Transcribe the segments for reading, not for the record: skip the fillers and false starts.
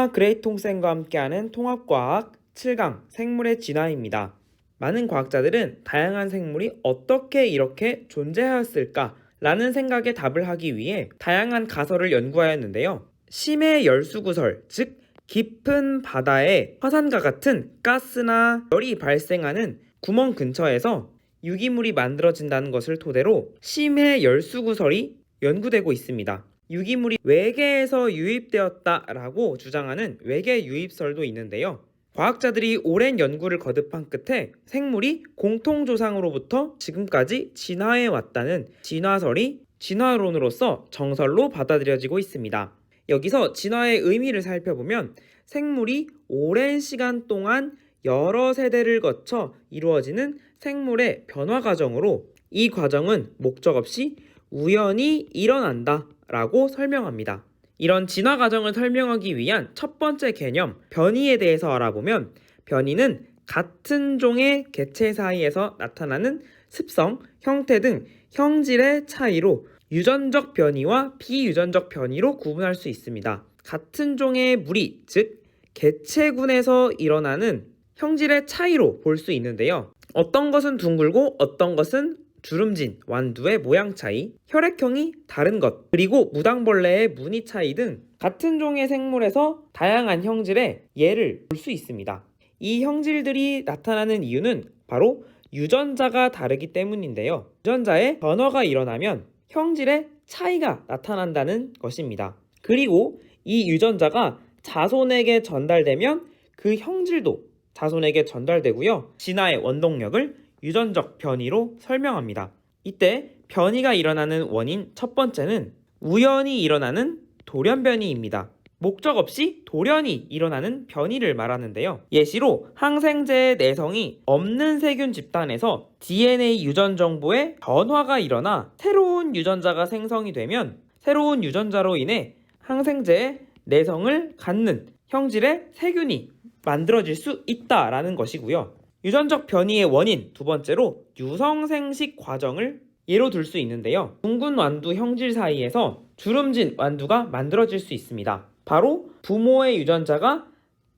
안녕하세요. 그레이통쌤과 함께하는 통합과학 7강 생물의 진화입니다. 많은 과학자들은 다양한 생물이 어떻게 이렇게 존재하였을까 라는 생각에 답을 하기 위해 다양한 가설을 연구하였는데요. 심해 열수구설, 즉 깊은 바다에 화산과 같은 가스나 열이 발생하는 구멍 근처에서 유기물이 만들어진다는 것을 토대로 심해 열수구설이 연구되고 있습니다. 유기물이 외계에서 유입되었다라고 주장하는 외계 유입설도 있는데요. 과학자들이 오랜 연구를 거듭한 끝에 생물이 공통조상으로부터 지금까지 진화해 왔다는 진화설이 진화론으로서 정설로 받아들여지고 있습니다. 여기서 진화의 의미를 살펴보면 생물이 오랜 시간 동안 여러 세대를 거쳐 이루어지는 생물의 변화 과정으로 이 과정은 목적 없이 우연히 일어난다 라고 설명합니다. 이런 진화 과정을 설명하기 위한 첫 번째 개념, 변이에 대해서 알아보면 변이는 같은 종의 개체 사이에서 나타나는 습성, 형태 등 형질의 차이로 유전적 변이와 비유전적 변이로 구분할 수 있습니다. 같은 종의 무리, 즉 개체군에서 일어나는 형질의 차이로 볼 수 있는데요. 어떤 것은 둥글고 어떤 것은 주름진 완두의 모양 차이, 혈액형이 다른 것, 그리고 무당벌레의 무늬 차이 등 같은 종의 생물에서 다양한 형질의 예를 볼 수 있습니다. 이 형질들이 나타나는 이유는 바로 유전자가 다르기 때문인데요. 유전자의 변화가 일어나면 형질의 차이가 나타난다는 것입니다. 그리고 이 유전자가 자손에게 전달되면 그 형질도 자손에게 전달되고요. 진화의 원동력을 유전적 변이로 설명합니다. 이때 변이가 일어나는 원인 첫 번째는 우연히 일어나는 돌연변이입니다. 목적 없이 돌연히 일어나는 변이를 말하는데요. 예시로 항생제의 내성이 없는 세균 집단에서 DNA 유전 정보의 변화가 일어나 새로운 유전자가 생성이 되면 새로운 유전자로 인해 항생제의 내성을 갖는 형질의 세균이 만들어질 수 있다라는 것이고요. 유전적 변이의 원인 두 번째로 유성생식 과정을 예로 들 수 있는데요. 둥근 완두 형질 사이에서 주름진 완두가 만들어질 수 있습니다. 바로 부모의 유전자가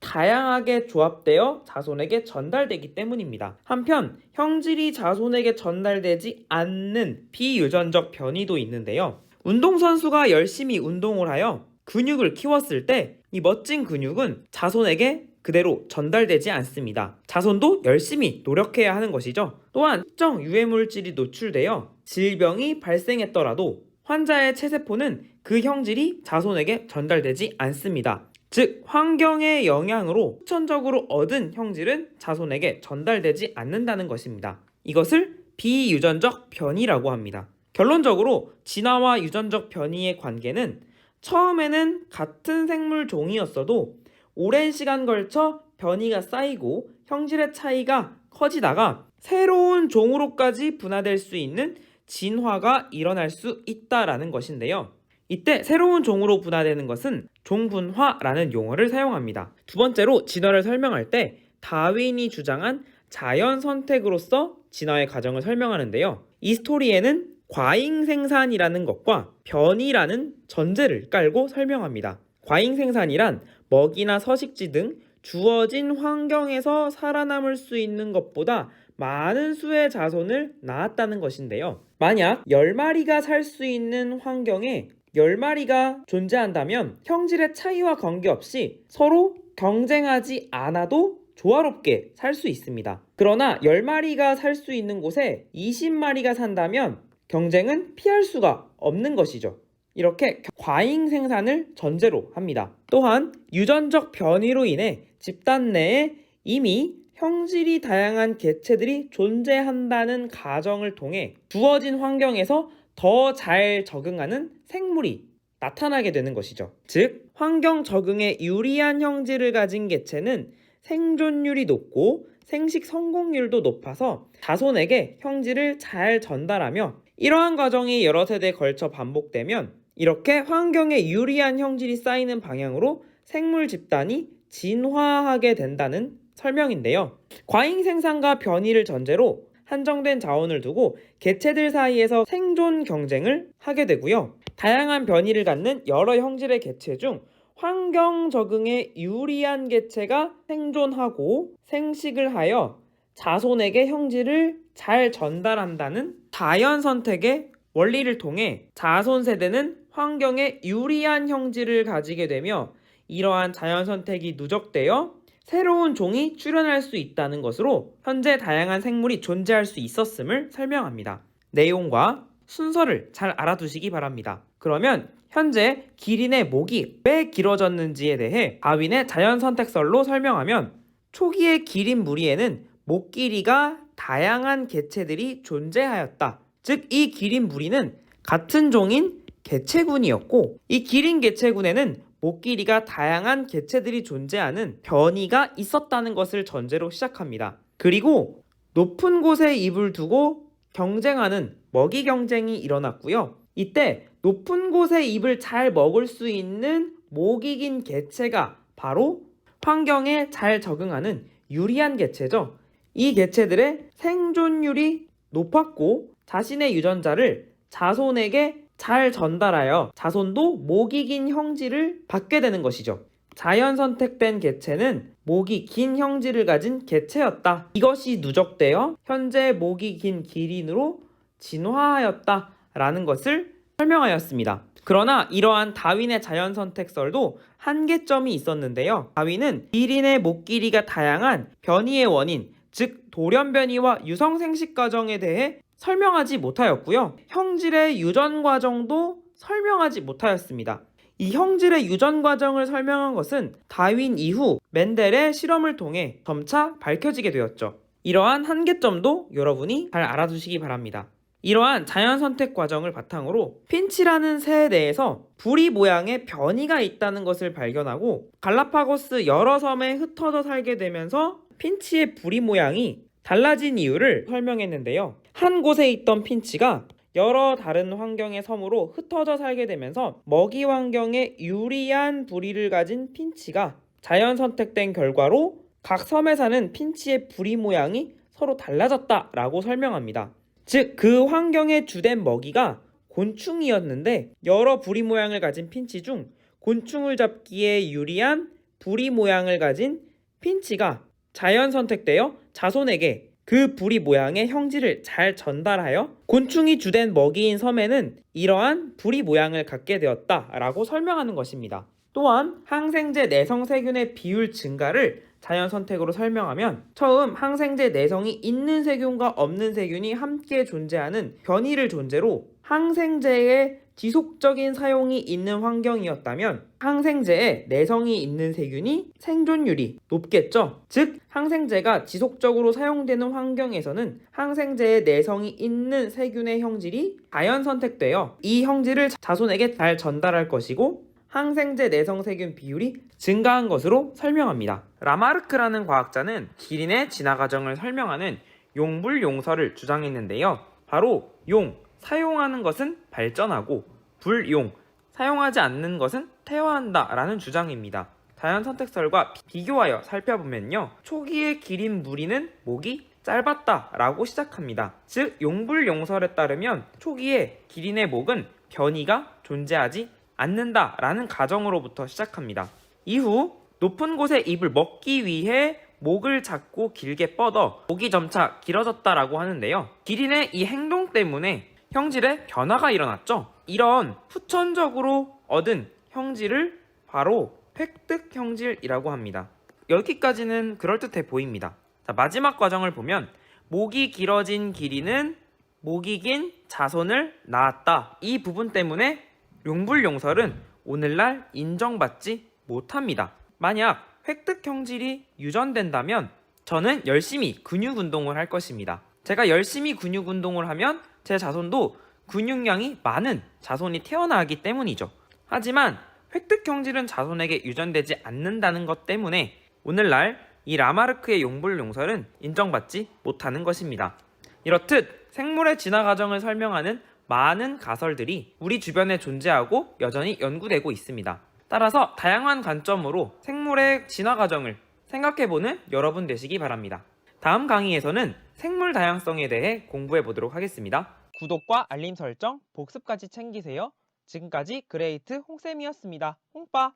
다양하게 조합되어 자손에게 전달되기 때문입니다. 한편 형질이 자손에게 전달되지 않는 비유전적 변이도 있는데요. 운동선수가 열심히 운동을 하여 근육을 키웠을 때 이 멋진 근육은 자손에게 그대로 전달되지 않습니다. 자손도 열심히 노력해야 하는 것이죠. 또한 특정 유해물질이 노출되어 질병이 발생했더라도 환자의 체세포는 그 형질이 자손에게 전달되지 않습니다. 즉 환경의 영향으로 후천적으로 얻은 형질은 자손에게 전달되지 않는다는 것입니다. 이것을 비유전적 변이라고 합니다. 결론적으로 진화와 유전적 변이의 관계는 처음에는 같은 생물 종이었어도 오랜 시간 걸쳐 변이가 쌓이고 형질의 차이가 커지다가 새로운 종으로까지 분화될 수 있는 진화가 일어날 수 있다라는 것인데요. 이때 새로운 종으로 분화되는 것은 종분화라는 용어를 사용합니다. 두 번째로 진화를 설명할 때 다윈이 주장한 자연 선택으로서 진화의 과정을 설명하는데요. 이 스토리에는 과잉생산이라는 것과 변이라는 전제를 깔고 설명합니다. 과잉생산이란 먹이나 서식지 등 주어진 환경에서 살아남을 수 있는 것보다 많은 수의 자손을 낳았다는 것인데요. 만약 10마리가 살 수 있는 환경에 10마리가 존재한다면 형질의 차이와 관계없이 서로 경쟁하지 않아도 조화롭게 살 수 있습니다. 그러나 10마리가 살 수 있는 곳에 20마리가 산다면 경쟁은 피할 수가 없는 것이죠. 이렇게 과잉 생산을 전제로 합니다. 또한 유전적 변이로 인해 집단 내에 이미 형질이 다양한 개체들이 존재한다는 가정을 통해 주어진 환경에서 더 잘 적응하는 생물이 나타나게 되는 것이죠. 즉, 환경 적응에 유리한 형질을 가진 개체는 생존율이 높고 생식 성공률도 높아서 자손에게 형질을 잘 전달하며 이러한 과정이 여러 세대에 걸쳐 반복되면 이렇게 환경에 유리한 형질이 쌓이는 방향으로 생물 집단이 진화하게 된다는 설명인데요. 과잉 생산과 변이를 전제로 한정된 자원을 두고 개체들 사이에서 생존 경쟁을 하게 되고요. 다양한 변이를 갖는 여러 형질의 개체 중 환경 적응에 유리한 개체가 생존하고 생식을 하여 자손에게 형질을 잘 전달한다는 자연 선택의 원리를 통해 자손 세대는 환경에 유리한 형질을 가지게 되며 이러한 자연 선택이 누적되어 새로운 종이 출현할 수 있다는 것으로 현재 다양한 생물이 존재할 수 있었음을 설명합니다. 내용과 순서를 잘 알아두시기 바랍니다. 그러면 현재 기린의 목이 왜 길어졌는지에 대해 다윈의 자연 선택설로 설명하면 초기의 기린 무리에는 목 길이가 다양한 개체들이 존재하였다. 즉 이 기린 무리는 같은 종인 개체군이었고 이 기린 개체군에는 목 길이가 다양한 개체들이 존재하는 변이가 있었다는 것을 전제로 시작합니다. 그리고 높은 곳에 입을 두고 경쟁하는 먹이 경쟁이 일어났고요. 이때 높은 곳에 입을 잘 먹을 수 있는 목이 긴 개체가 바로 환경에 잘 적응하는 유리한 개체죠. 이 개체들의 생존율이 높았고 자신의 유전자를 자손에게 잘 전달하여 자손도 목이 긴 형질을 받게 되는 것이죠. 자연 선택된 개체는 목이 긴 형질을 가진 개체였다. 이것이 누적되어 현재 목이 긴 기린으로 진화하였다 라는 것을 설명하였습니다. 그러나 이러한 다윈의 자연 선택설도 한계점이 있었는데요. 다윈은 기린의 목 길이가 다양한 변이의 원인, 즉 돌연 변이와 유성 생식 과정에 대해 설명하지 못하였고요. 형질의 유전 과정도 설명하지 못하였습니다. 이 형질의 유전 과정을 설명한 것은 다윈 이후 멘델의 실험을 통해 점차 밝혀지게 되었죠. 이러한 한계점도 여러분이 잘 알아두시기 바랍니다. 이러한 자연 선택 과정을 바탕으로 핀치라는 새에 대해서 부리 모양의 변이가 있다는 것을 발견하고 갈라파고스 여러 섬에 흩어져 살게 되면서 핀치의 부리 모양이 달라진 이유를 설명했는데요. 한 곳에 있던 핀치가 여러 다른 환경의 섬으로 흩어져 살게 되면서 먹이 환경에 유리한 부리를 가진 핀치가 자연 선택된 결과로 각 섬에 사는 핀치의 부리 모양이 서로 달라졌다라고 설명합니다. 즉 그 환경의 주된 먹이가 곤충이었는데 여러 부리 모양을 가진 핀치 중 곤충을 잡기에 유리한 부리 모양을 가진 핀치가 자연 선택되어 자손에게 그 부리 모양의 형질을 잘 전달하여 곤충이 주된 먹이인 섬에는 이러한 부리 모양을 갖게 되었다라고 설명하는 것입니다. 또한 항생제 내성 세균의 비율 증가를 자연 선택으로 설명하면 처음 항생제 내성이 있는 세균과 없는 세균이 함께 존재하는 변이를 존재로 항생제의 지속적인 사용이 있는 환경이었다면 항생제에 내성이 있는 세균이 생존율이 높겠죠. 즉 항생제가 지속적으로 사용되는 환경에서는 항생제에 내성이 있는 세균의 형질이 자연 선택되어 이 형질을 자손에게 잘 전달할 것이고 항생제 내성 세균 비율이 증가한 것으로 설명합니다. 라마르크라는 과학자는 기린의 진화 과정을 설명하는 용불용설을 주장했는데요. 바로 용, 사용하는 것은 발전하고 불용, 사용하지 않는 것은 퇴화한다 라는 주장입니다. 자연 선택설과 비교하여 살펴보면요. 초기의 기린 무리는 목이 짧았다 라고 시작합니다. 즉 용불용설에 따르면 초기에 기린의 목은 변이가 존재하지 않는다 라는 가정으로부터 시작합니다. 이후 높은 곳에 입을 먹기 위해 목을 잡고 길게 뻗어 목이 점차 길어졌다라고 하는데요. 기린의 이 행동 때문에 형질의 변화가 일어났죠. 이런 후천적으로 얻은 형질을 바로 획득 형질이라고 합니다. 여기까지는 그럴듯해 보입니다. 자, 마지막 과정을 보면 목이 길어진 기린은 목이 긴 자손을 낳았다. 이 부분 때문에 용불용설은 오늘날 인정받지 못합니다. 만약 획득 형질이 유전된다면 저는 열심히 근육 운동을 할 것입니다. 제가 열심히 근육 운동을 하면 제 자손도 근육량이 많은 자손이 태어나기 때문이죠. 하지만 획득 형질은 자손에게 유전되지 않는다는 것 때문에 오늘날 이 라마르크의 용불용설은 인정받지 못하는 것입니다. 이렇듯 생물의 진화 과정을 설명하는 많은 가설들이 우리 주변에 존재하고 여전히 연구되고 있습니다. 따라서 다양한 관점으로 생물의 진화 과정을 생각해보는 여러분 되시기 바랍니다. 다음 강의에서는 생물 다양성에 대해 공부해 보도록 하겠습니다. 구독과 알림 설정, 복습까지 챙기세요. 지금까지 그레이트 홍쌤이었습니다. 홍빠!